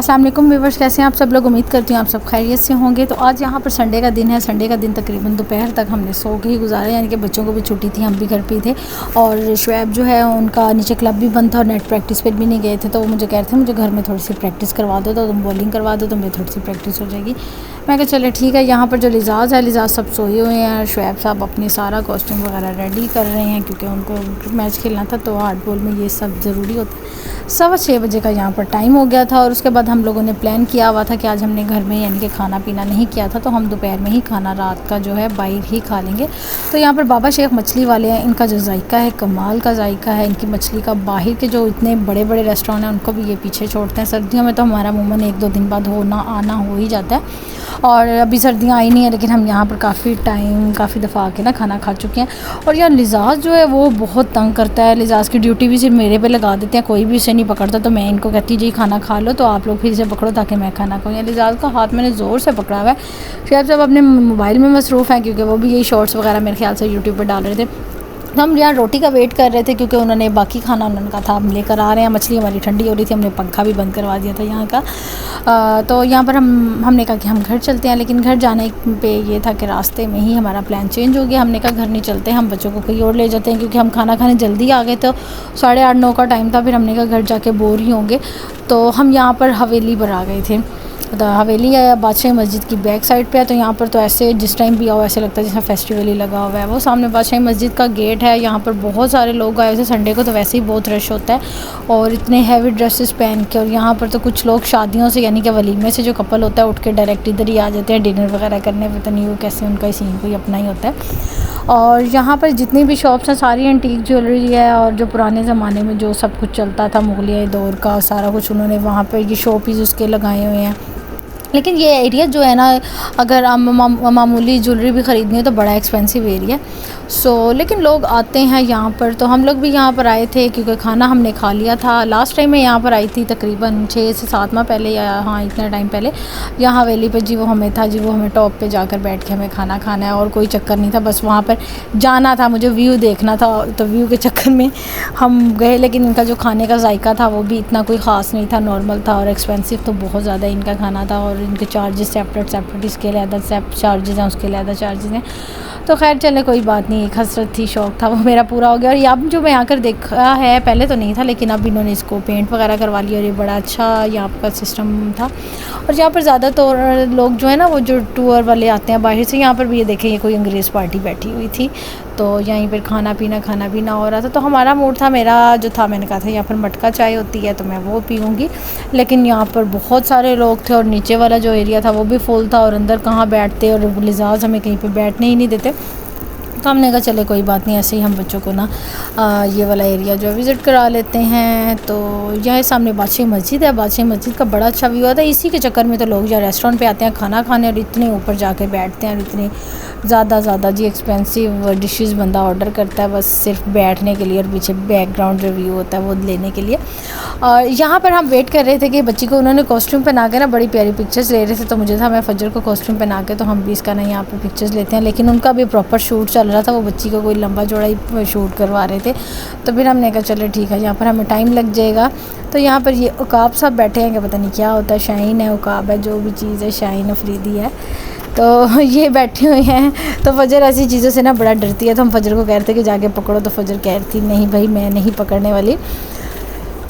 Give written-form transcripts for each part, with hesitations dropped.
अस्सलाम वालेकुम व्यूअर्स, कैसे हैं आप सब लोग। उम्मीद करती हूँ आप सब खैरियत से होंगे। तो आज यहाँ पर संडे का दिन है। संडे का दिन तकरीबन दोपहर तक हमने सो के ही गुजारा, यानी कि बच्चों को भी छुट्टी थी, हम भी घर पे थे। और शुएब जो है उनका नीचे क्लब भी बंद था और नेट प्रैक्टिस पर भी नहीं गए थे। तो वो मुझे कह रहे थे मुझे घर में थोड़ी सी प्रैक्टिस करवा दो, तो तुम बॉलिंग करवा दो तो मेरी थोड़ी सी प्रैक्टिस हो जाएगी। मैं कहा चले ठीक है। यहाँ पर जो लिजाज है, लिजाज सब सोए हुए हैं। शुएब साहब अपनी सारा कॉस्ट्यूम वगैरह रेडी कर रहे हैं क्योंकि उनको मैच खेलना था, तो हार्ड बॉल में ये सब ज़रूरी होता है। 6:15 बजे का यहाँ पर टाइम हो गया था और उसके बाद हम लोगों ने प्लान किया हुआ था कि आज हमने घर में यानी कि खाना पीना नहीं किया था, तो हम दोपहर में ही खाना रात का जो है बाहर ही खा लेंगे। तो यहाँ पर बाबा शेख मछली वाले हैं, इनका जो जायका है कमाल का जायका है इनकी मछली का। बाहर के जो इतने बड़े बड़े रेस्टोरेंट हैं उनको भी ये पीछे छोड़ते हैं। सर्दियों में तो हमारा अमूमन 1-2 दिन बाद आना हो ही जाता है, और अभी सर्दियाँ आई नहीं है, लेकिन हम यहाँ पर काफ़ी दफ़ा आके ना खाना खा चुके हैं। और यार लिजाज जो है वो बहुत तंग करता है। लिजाज की ड्यूटी भी सिर्फ मेरे पे लगा देते हैं, कोई भी उसे नहीं पकड़ता। तो मैं इनको कहती जी खाना खा लो, तो आप लोग फिर इसे पकड़ो ताकि मैं खाना खाऊँ। या लिजाज का हाथ मैंने ज़ोर से पकड़ा हुआ है। शायद सब अपने मोबाइल में मसरूफ़ हैं क्योंकि वो भी यही शॉर्ट्स वगैरह मेरे ख्याल से यूट्यूब पर डाल रहे थे। तो हम यहाँ रोटी का वेट कर रहे थे क्योंकि उन्होंने बाकी खाना उन्होंने कहा था हम लेकर आ रहे हैं। मछली हमारी ठंडी हो रही थी, हमने पंखा भी बंद करवा दिया था यहाँ का। तो यहाँ पर हमने कहा कि हम घर चलते हैं, लेकिन घर जाने पे ये था कि रास्ते में ही हमारा प्लान चेंज हो गया। हमने कहा घर नहीं चलते, हम बच्चों को कहीं और ले जाते हैं क्योंकि हम खाना खाने जल्दी आ गए। तो 8:30-9 का टाइम था। फिर हमने कहा घर जाके बोर ही होंगे, तो हम यहाँ पर हवेली पर आ गए थे। तो हवेली है बादशाही मस्जिद की बैक साइड पे है। तो यहाँ पर तो ऐसे जिस टाइम भी आओ ऐसे लगता है जैसे फेस्टिवल ही लगा हुआ है। वो सामने बादशाही मस्जिद का गेट है। यहाँ पर बहुत सारे लोग आए थे। संडे को तो वैसे ही बहुत रश होता है और इतने हैवी ड्रेसेस पहन के। और यहाँ पर तो कुछ लोग शादियों से यानी कि वलीमे से जो कपल होता है उठ के डायरेक्ट इधर ही आ जाते हैं डिनर वगैरह करने। पता नहीं वो कैसे उनका ही सीन कोई अपना ही होता है। और यहाँ पर जितनी भी शॉप्स हैं सारी एंटीक ज्वेलरी है, और जो पुराने ज़माने में जो सब कुछ चलता था मुगलिया दौर का सारा कुछ उन्होंने वहाँ पर ये शो पीस उसके लगाए हुए हैं। लेकिन ये एरिया जो है ना, अगर मामूली ज्वेलरी भी ख़रीदनी है तो बड़ा एक्सपेंसिव एरिया। लेकिन लोग आते हैं यहाँ पर। तो हम लोग भी यहाँ पर आए थे क्योंकि खाना हमने खा लिया था। लास्ट टाइम मैं यहाँ पर आई थी तकरीबन 6 से 7 माह पहले, या हाँ इतना टाइम पहले। यहाँ हवेली पे जी वो हमें टॉप पे जाकर बैठ के हमें खाना खाना है और कोई चक्कर नहीं था, बस वहाँ पर जाना था, मुझे व्यू देखना था। तो व्यू के चक्कर में हम गए, लेकिन इनका जो खाने का जायका था वो भी इतना कोई ख़ास नहीं था, नॉर्मल था। और एक्सपेंसिव तो बहुत ज़्यादा इनका खाना था और इनके चार्जेस सेपरेट इसके अलग चार्जेस हैं, उसके अलग चार्जेस हैं। तो खैर चले कोई बात नहीं, एक हसरत थी, शौक़ था वो मेरा पूरा हो गया। और अब जो मैं आकर देखा है, पहले तो नहीं था लेकिन अब इन्होंने इसको पेंट वगैरह करवा लिया और ये बड़ा अच्छा यहाँ पर सिस्टम था। और यहाँ पर ज़्यादातर लोग जो है ना वो जो टूर वाले आते हैं बाहर से, यहाँ पर भी ये देखें ये कोई अंग्रेज़ पार्टी बैठी हुई थी। तो यहीं पर खाना पीना हो रहा था। तो हमारा मूड था, मेरा जो था मैंने कहा था यहाँ पर मटका चाय होती है तो मैं वो पीऊँगी। लेकिन यहाँ पर बहुत सारे लोग थे और नीचे वाला जो एरिया था वो भी फुल था और अंदर कहाँ बैठते, और लिजाज हमें कहीं पे बैठने ही नहीं देते। तो हमने कहा चले कोई बात नहीं, ऐसे ही हम बच्चों को ना ये वाला एरिया जो है विज़िट करा लेते हैं। तो यहाँ सामने बादशाही मस्जिद है। बादशाही मस्जिद का बड़ा अच्छा व्यू आता है। इसी के चक्कर में तो लोग जो रेस्टोरेंट पे आते हैं खाना खाने और इतने ऊपर जाके बैठते हैं और इतनी ज़्यादा जी एक्सपेंसिव डिशेस बंदा ऑर्डर करता है बस सिर्फ बैठने के लिए और पीछे बैकग्राउंड जो व्यू होता है वो लेने के लिए। और यहाँ पर हम वेट कर रहे थे कि बच्ची को उन्होंने कॉस्ट्यूम पहना के ना बड़ी प्यारी पिक्चर्स ले रहे थे। तो मुझे था मैं फजर को कॉस्ट्यूम पहना के तो हम भी इसका ना यहाँ पर पिक्चर्स लेते हैं, लेकिन उनका भी प्रॉपर शूट चल रहा था। वो बच्ची को कोई लंबा चौड़ा ही शूट करवा रहे थे। तो फिर हमने कहा चलो ठीक है, यहाँ पर हमें टाइम लग जाएगा। तो यहाँ पर ये उकाब साहब बैठे हैं कि पता नहीं क्या होता है, शाहीन है उकाब है जो भी चीज़ है, शाहीन अफरीदी है। तो ये बैठे हुए हैं। तो फजर ऐसी चीज़ों से ना बड़ा डरती है। तो हम फजर को कह रहे थे कि जाके पकड़ो, तो फजर कह रही थी नहीं भाई मैं नहीं पकड़ने वाली।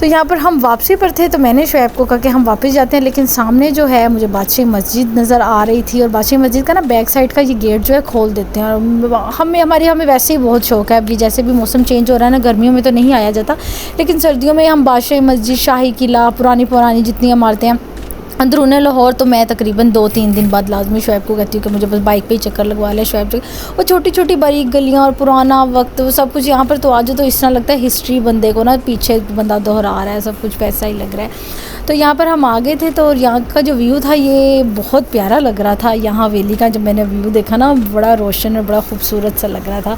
तो यहाँ पर हम वापसी पर थे तो मैंने शुएब को कहा कि हम वापस जाते हैं, लेकिन सामने जो है मुझे बादशाही मस्जिद नज़र आ रही थी और बादशाही मस्जिद का ना बैक साइड का ये गेट जो है खोल देते हैं। और हमें वैसे ही बहुत शौक़ है। अभी जैसे भी मौसम चेंज हो रहा है ना, गर्मियों में तो नहीं आया जाता, लेकिन सर्दियों में हम बादशाही मस्जिद, शाही किला, पुरानी जितनी इमारतें हैं अंदरूनी लाहौर, तो मैं तकरीबन 2-3 दिन बाद लाजमी शुएब को कहती हूँ कि मुझे बस बाइक पे ही चक्कर लगवा ले। शुएब जो वो छोटी बारीक गलियाँ और पुराना वक्त वो सब कुछ यहाँ पर तो आज तो इस तरह लगता है हिस्ट्री बंदे को ना पीछे बंदा दोहरा रहा है, सब कुछ वैसा ही लग रहा है। तो यहाँ पर हम आ गए थे तो यहाँ का जो व्यू था ये बहुत प्यारा लग रहा था। यहाँ हवेली का जब मैंने व्यू देखा ना बड़ा रोशन और बड़ा खूबसूरत सा लग रहा था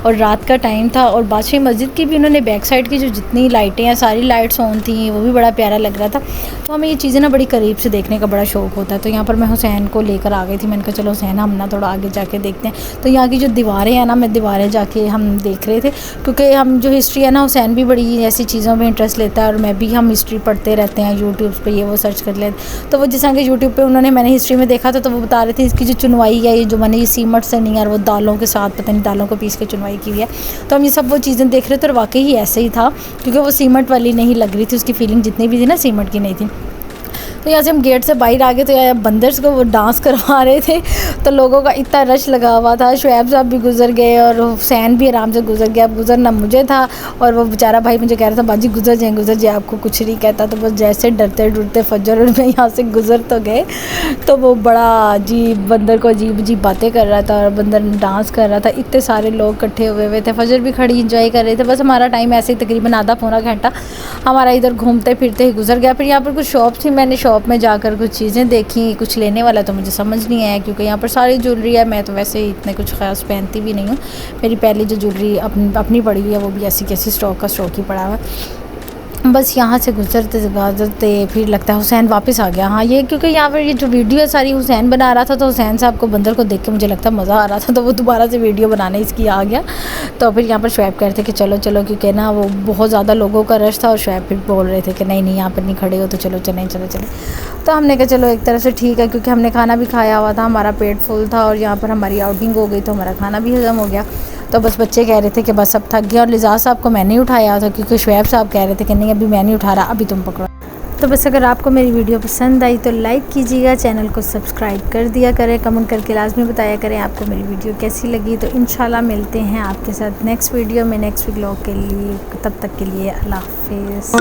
और रात का टाइम था। और बादशाही मस्जिद की भी उन्होंने बैक साइड की जो जितनी लाइटें हैं सारी लाइट्स ऑन थी, वो भी बड़ा प्यारा लग रहा था। तो हमें ये चीज़ें ना बड़ी करीब से देखने का बड़ा शौक़ होता है। तो यहाँ पर मैं हुसैन को लेकर आ गई थी। मैंने कहा चलो हुसैन हम ना थोड़ा आगे जाके देखते हैं। तो यहाँ की जो दीवारें हैं ना, मैं दीवारें जाके हम देख रहे थे क्योंकि हम जो हिस्ट्री है ना, हुसैन भी बड़ी ऐसी चीज़ों में इंटरेस्ट लेता है और मैं भी, हम हिस्ट्री पढ़ते रहते हैं यूट्यूब पे ये वो सर्च कर ले। तो वो जिस तरह के यूट्यूब पे उन्होंने मैंने हिस्ट्री में देखा था, तो वो बता रहे थे इसकी जो चुनवाई है, ये जो मैंने ये सीमट से नहीं यार वो दालों के साथ पता नहीं दालों को पीस के चुनवाई की हुई है। तो हम ये सब वो चीज़ें देख रहे थे और वाकई ही ऐसे ही था, क्योंकि वो सीमट वाली नहीं लग रही थी, उसकी फीलिंग जितनी भी थी ना सीमट की नहीं थी। तो यहाँ से हम गेट से बाहर आ गए तो यार बंदर्स को वो डांस करवा रहे थे, तो लोगों का इतना रश लगा हुआ था। शुएब साहब भी गुजर गए और हुसैन भी आराम से गुजर गया। अब गुजरना मुझे था और वो बेचारा भाई मुझे कह रहा था बाजी गुजर जाए, आपको कुछ नहीं कहता। तो बस जैसे डरते डरते फजर और मैं यहाँ से गुजर तो गए, तो वो बड़ा अजीब बंदर को अजीब अजीब बातें कर रहा था और बंदर डांस कर रहा था। इतने सारे लोग इकट्ठे हुए थे, फजर भी खड़ी इंजॉय कर रहे थे। बस हमारा टाइम ऐसे ही तकरीबन आधा पौना घंटा हमारा इधर घूमते फिरते ही गुजर गया। फिर यहाँ पर कुछ शॉप थी, मैंने शॉप में जाकर कुछ चीज़ें देखी। कुछ लेने वाला तो मुझे समझ नहीं आया, क्योंकि यहाँ पर सारी ज्वेलरी है। मैं तो वैसे ही इतने कुछ ख़ास पहनती भी नहीं हूँ। मेरी पहली जो ज्वेलरी अपनी पड़ी हुई है वो भी ऐसी कैसी स्टॉक ही पड़ा हुआ है। बस यहाँ से गुजरते फिर लगता है हुसैन वापस आ गया। हाँ, ये क्योंकि यहाँ पर ये जो वीडियो है सारी हुसैन बना रहा था, तो हुसैन साहब को बंदर को देख के मुझे लगता है मज़ा आ रहा था, तो वो दोबारा से वीडियो बनाने इसकी आ गया। तो फिर यहाँ पर शुएब कह रहे थे कि चलो चलो, क्योंकि ना वो बहुत ज़्यादा लोगों का रश था और शुएब फिर बोल रहे थे कि नहीं यहाँ पर नहीं खड़े हो, तो चलो चलें। तो हमने कहा चलो एक तरह से ठीक है, क्योंकि हमने खाना भी खाया हुआ था, हमारा पेट फुल था और यहाँ पर हमारी आउटिंग हो गई तो हमारा खाना भी हज़म हो गया। तो बस बच्चे कह रहे थे कि बस अब थक गया, और लिजाज साहब को मैंने उठाया था, क्योंकि शुएब साहब कह रहे थे कि नहीं अभी मैं नहीं उठा रहा, अभी तुम पकड़ो। तो बस अगर आपको मेरी वीडियो पसंद आई तो लाइक कीजिएगा, चैनल को सब्सक्राइब कर दिया करें, कमेंट करके लाजमी बताया करें आपको मेरी वीडियो कैसी लगी। तो इंशाल्लाह मिलते हैं आपके साथ नेक्स्ट वीडियो में नेक्स्ट व्लॉग के लिए। तब तक के लिए अल्लाह हाफिज़।